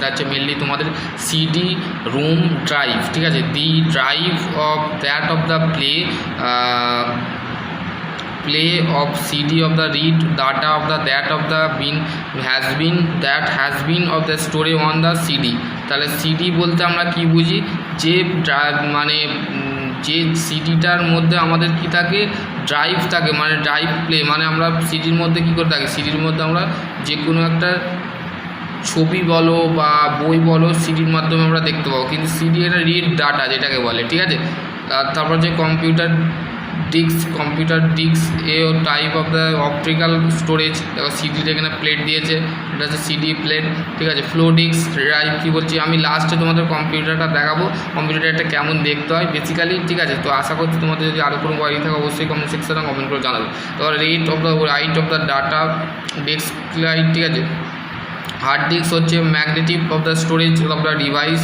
সেটা হচ্ছে মেনলি তোমাদের সিডি রুম ড্রাইভ, ঠিক আছে। The drive of that of the play of CD of the read data of the that of the has been of the story on the CD। তাহলে CD বলতে আমরা কি বুঝি, যে মানে যে সিডিটার মধ্যে আমাদের কি থাকে, ড্রাইভ থাকে, মানে ড্রাইভ প্লে, মানে আমরা সিডির মধ্যে কি করে থাকি, সিডির মধ্যে আমরা যে কোনো একটা ছবি বলো বা বই বলো সিডির মাধ্যমে আমরা দেখতে পাবো, কিন্তু সিডি এটা রিড ডাটা যেটাকে বলে, ঠিক আছে। তারপর যে computer disc a type of the optical storage, দেখো সিডিটা এখানে প্লেট দিয়েছে, এটা হচ্ছে সিডি প্লেট, ঠিক আছে। ফ্লো ডিস্ক ড্রাইভ কী বলছি আমি লাস্টে তোমাদের কম্পিউটারটা দেখাবো, কম্পিউটারটা কেমন দেখতে হয় বেসিক্যালি, ঠিক আছে। তো আশা করছি তোমাদের যদি আরও কোনো কোয়ারি থাকে অবশ্যই কমেন্ট সেকশনে কমেন্ট করে জানাবে। তারপর right of the data desk light, ঠিক আছে। হার্ড ডিস্ক হচ্ছে magnetic of the storage of the device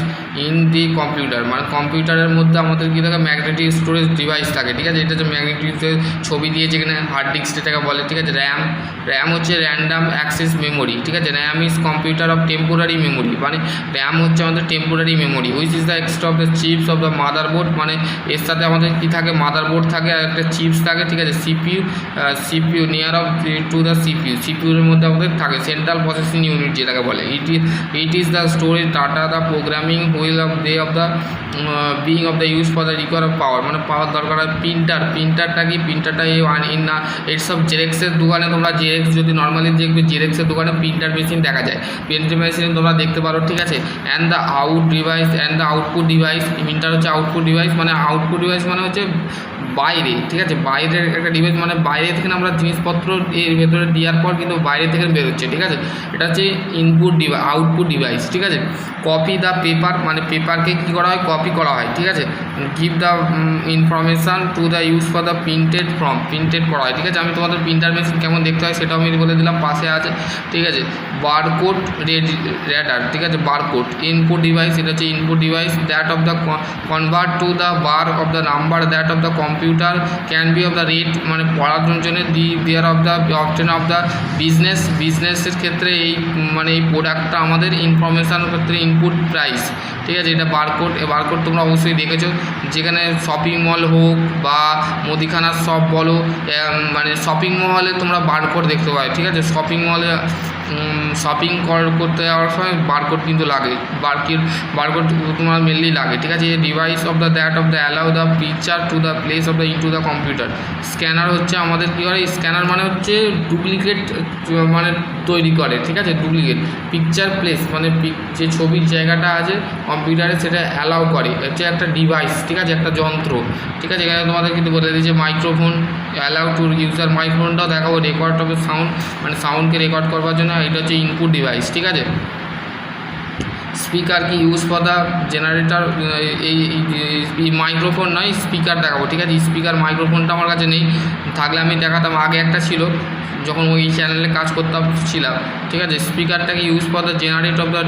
in the computer, মানে কম্পিউটারের মধ্যে আমাদের কী থাকে, ম্যাগনেটিক স্টোরেজ ডিভাইস থাকে, ঠিক আছে। এটা হচ্ছে ম্যাগনেটিক ছবি দিয়েছে এখানে, হার্ড ডিস্ক যেটাকে বলে, ঠিক আছে। র্যাম হচ্ছে র্যান্ডাম অ্যাক্সেস মেমোরি, ঠিক আছে। RAM is computer of temporary memory, মানে র্যাম হচ্ছে আমাদের temporary memory, which is the extra of the chips of the motherboard, মানে এর সাথে আমাদের কী থাকে, মাদারবোর্ড থাকে আর একটা চিপস থাকে, ঠিক আছে। CPU near of to the সিপিইউর মধ্যে আমাদের থাকে সেন্ট্রাল প্রসেসিং ইউনিট যেটাকে বলে। It is the storage data the programming wheel of the being of the use for the require of power, মানে পাওয়ার দরকার হয়। প্রিন্টারটা কি, প্রিন্টারটা এর সব জেরেক্সের দোকানে তোমরা জেরেক্স যদি নর্মালি দেখবে জেরেক্সের দোকানে প্রিন্টার মেশিন দেখা যায়, প্রিন্টার মেশিন তোমরা দেখতে পারো, ঠিক আছে। And the output device, printer হচ্ছে আউটপুট ডিভাইস, মানে আউটপুট ডিভাইস মানে হচ্ছে বাইরে, ঠিক আছে। বাইরের একটা ডিভাইস, মানে বাইরে থেকে আমরা জিনিসপত্র এর ভেতরে দেওয়ার পর কিন্তু বাইরে থেকে বেরোচ্ছে, ঠিক আছে। এটা হচ্ছে আউটপুট ডিভাইস, ঠিক আছে। কপি দ্য পেপার, মানে পেপারকে কী করা হয়, কপি করা হয়, ঠিক আছে। Give the information to the use for the printed করা হয়, ঠিক আছে। আমি তোমাদের প্রিন্টার মেশিন কেমন দেখতে হয় সেটাও আমি বলে দিলাম, পাশে আছে, ঠিক আছে। বারকোড রেডার, ঠিক আছে। বারকোড ইনপুট ডিভাইস, এটা হচ্ছে input device that of the convert to the bar of the number that of the computer can be of the rate, মানে পড়ানোর জন্য there of the option of the বিজনেসের ক্ষেত্রে এই মানে এই প্রোডাক্টটা আমাদের ইনফরমেশানের ক্ষেত্রে ইনপুট প্রাইস, ঠিক আছে। এটা বারকোড তোমরা অবশ্যই দেখেছো, যেখানে শপিং মল হোক বা মুদিখানার শপ বলো, মানে শপিং মলে তোমরা বারকোড দেখতে পাবে, ঠিক আছে। শপিং মলে শপিং করতে যাওয়ার সময় বারকোড কিন্তু লাগে, বারকোড তোমার মেনলি লাগে, ঠিক আছে। Device of the that of the allow the picture to the place of the into the computer. Scanner হচ্ছে আমাদের কী করে, স্ক্যানার মানে হচ্ছে ডুপ্লিকেট মানে তৈরি করে, ঠিক আছে। ডুপ্লিকেট পিকচার প্লেস, মানে যে ছবির জায়গাটা আছে কম্পিউটারে সেটা অ্যালাউ করে, হচ্ছে একটা ডিভাইস, ঠিক আছে, একটা যন্ত্র, ঠিক আছে। এখানে তোমাদের কিন্তু বলে দিয়েছে মাইক্রোফোন অ্যালাউ টু ইউজার, মাইক্রোফোনটাও দেখাবো, রেকর্ড অফ সাউন্ড, মানে সাউন্ডকে রেকর্ড করবার জন্য এটা হচ্ছে ইনপুট ডিভাইস, ঠিক আছে। স্পিকার কি ইউজ ফর দ্য জেনারেটর, এই মাইক্রোফোন নয় স্পিকার দেখাবো, ঠিক আছে। স্পিকার মাইক্রোফোনটা আমার কাছে নেই, থাকলে আমি দেখাতাম, আগে একটা ছিল যখন ওই চ্যানেলে কাজ করতাম ছিলাম, ঠিক আছে। স্পিকারটাকে use for the generate of the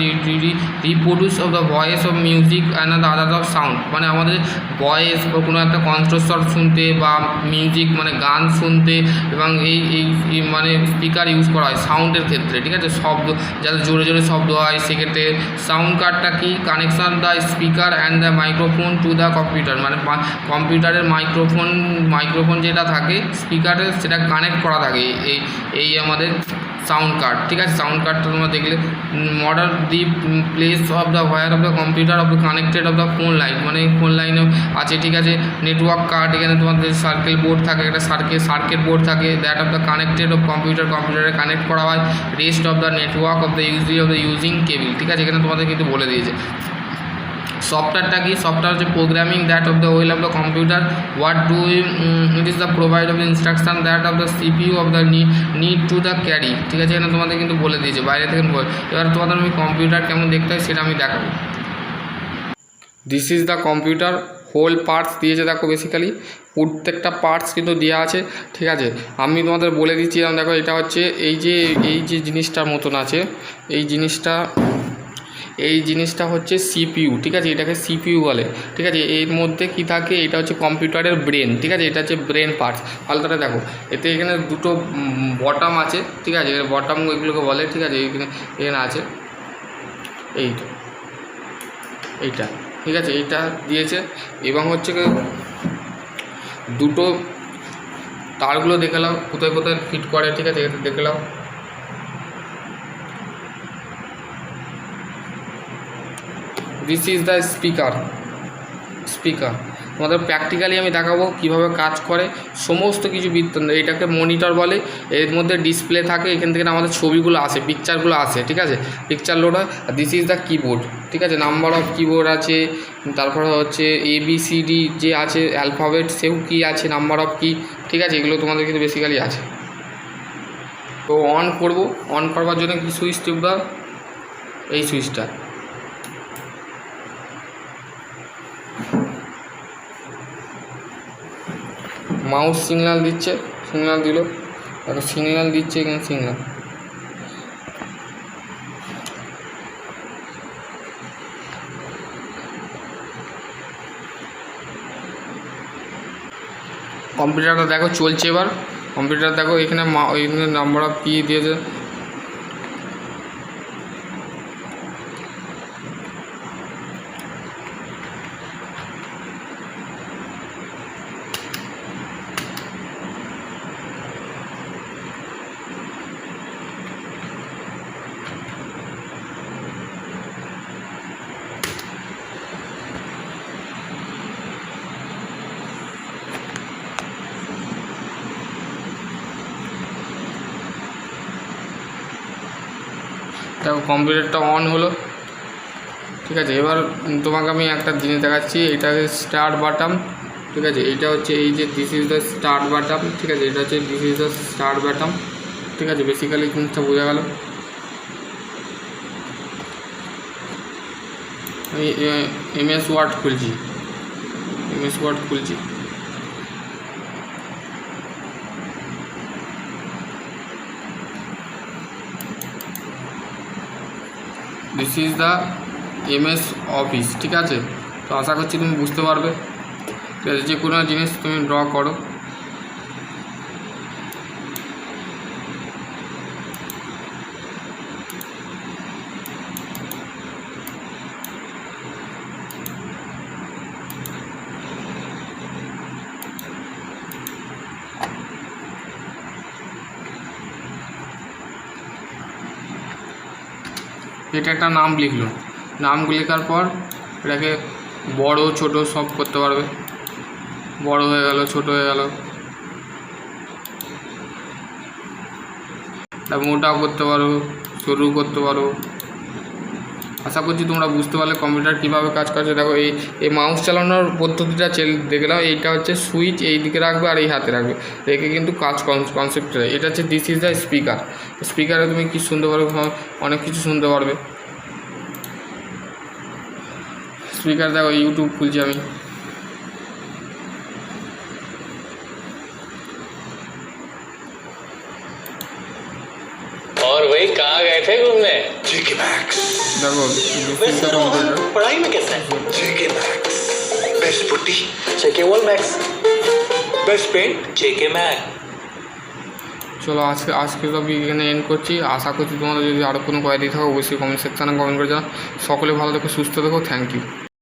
reproduce of the voice of music and the other of sound, মানে আমাদের ভয়েস বা কোনো একটা কণ্ঠস্বর শুনতে বা মিউজিক মানে গান শুনতে, এবং এই মানে স্পিকার ইউজ করা হয় সাউন্ডের ক্ষেত্রে, ঠিক আছে। শব্দ যাতে জোরে জোরে শব্দ হয় সেক্ষেত্রে সাউন্ড কার্ডটা কি, connection the speaker and the microphone to the computer, মানে কম্পিউটারের মাইক্রোফোন যেটা থাকে স্পিকারের সেটা কানেক্ট করা থাকে এই আমাদের সাউন্ড কার্ড, ঠিক আছে। সাউন্ড কার্ডটা তোমরা দেখলে মডার the place of the wire of the computer of the connected of the phone line, মানে ফোন লাইনে আছে, ঠিক আছে। নেটওয়ার্ক কার্ড, এখানে তোমাদের সার্কেল বোর্ড থাকে, একটা সার্কিট বোর্ড থাকে that of the connected of কম্পিউটারে কানেক্ট করা হয়। Rest of the network of the using cable, ঠিক আছে। এখানে তোমাদের কিন্তু বলে দিয়েছে। সফটওয়্যারটা কি, সফটওয়্যার হচ্ছে programming that of the well of the computer what do it is the provide of the instruction that of the CPU of the need to the carry, ঠিক আছে। এখানে তোমাদের কিন্তু বলে দিয়েছে বাইরে থেকে এবার তোমাদের আমি কম্পিউটার কেমন দেখতে হয় সেটা আমি দেখাবো। This is the computer, whole parts দিয়েছে দেখো, বেসিক্যালি প্রত্যেকটা পার্টস কিন্তু দেওয়া আছে, ঠিক আছে। আমি তোমাদের বলে দিচ্ছিলাম, দেখো এটা হচ্ছে এই যে জিনিসটার মতন আছে, এই জিনিসটা হচ্ছে সিপিইউ, ঠিক আছে। এটাকে সিপিইউ বলে, ঠিক আছে। এর মধ্যে কি থাকে, এটা হচ্ছে কম্পিউটারের ব্রেন, ঠিক আছে। এটা হচ্ছে ব্রেন পার্টস। ভালোটা দেখো, এখানে দুটো বটম আছে, ঠিক আছে। বটম এগুলোকে বলে, ঠিক আছে। এখানে আছে এইটা ঠিক আছে, এইটা দিয়েছে। এবং হচ্ছে কি দুটো তারগুলো দেখে নাও কোথায় কোথায় ফিট করে, ঠিক আছে, এটা দেখে নাও। দিস ইজ দ্য স্পিকার তোমাদের প্র্যাকটিক্যালি আমি দেখাবো কীভাবে কাজ করে সমস্ত কিছু বৃত্তান্ত। এটাকে মনিটর বলে, এর মধ্যে ডিসপ্লে থাকে, এখান থেকে আমাদের ছবিগুলো আসে, পিকচারগুলো আসে, ঠিক আছে, পিকচার লোড হয়। আর দিস ইজ দ্য কিবোর্ড, ঠিক আছে, নাম্বার অফ কিবোর্ড আছে, তারপরে হচ্ছে ABCD যে আছে অ্যালফাবেট সেও কি আছে, নাম্বার অফ কি, ঠিক আছে, এগুলো তোমাদের কিন্তু বেসিক্যালি আছে। তো অন করব, অন করবার জন্য কি সুইচ টিপবা, এই সুইচটা। মাউস সিগন্যাল দিচ্ছে, সিগন্যাল দিল, দেখো সিগন্যাল দিচ্ছে এখানে সিগন্যাল। কম্পিউটারটা দেখো চলছে এবার, কম্পিউটার দেখো এখানে নাম্বার অফ কি দিয়েছে, দেখো কম্পিউটারটা অন হলো, ঠিক আছে। এবার তোমাকে আমি একটা জিনিস দেখাচ্ছি, এটা স্টার্ট বাটন, ঠিক আছে, এইটা হচ্ছে এই যে this is the start button, ঠিক আছে, এটা হচ্ছে this is the start button, ঠিক আছে, বেসিক্যালি জিনিসটা বোঝা গেল। আমি MS ওয়ার্ড খুলছি, this is the MS office, ঠিক আছে। তো আশা করছি তুমি বুঝতে পারবে, ঠিক আছে, যে কোনো জিনিস তুমি ড্র করো। এটা একটা নাম লিখলো, নাম লেখার পর এটাকে বড় ছোট সব করতে পারবে, বড় হয়ে গেল, ছোট হয়ে গেল, মোটাও করতে পারো, সরু করতে পারো। আশা করছি তোমরা বুঝতে পারলে কম্পিউটার কীভাবে কাজ করছে। দেখো এই মাউস চালানোর পদ্ধতিটা দেখলাম, এইটা হচ্ছে সুইচ এই দিকে রাখবে আর এই হাতে রাখবে, রেখে কিন্তু কাজ কনসেপ্টটা। এটা হচ্ছে দিস ইজ দ্য স্পিকারে তুমি কি শুনতে পারবে, অনেক কিছু শুনতে পারবে। স্পিকার দেখো ইউটিউব খুলছি আমি, और भाई कहाँ गए थे घूमने? JK Max. देखो वैसे रोहन पढ़ाई में कैसा है? JK Max. Best putty. JK Wall Max. Best paint. JK Max. চলো আজকে তো আমি এখানে এন্ড করছি। আশা করছি তোমাদের যদি আরও কোনো কোয়ারি থাকে অবশ্যই কমেন্ট সেকশানে কমেন্ট করে জানাও। সকলে ভালো থেকো, সুস্থ থেকো, থ্যাংক ইউ।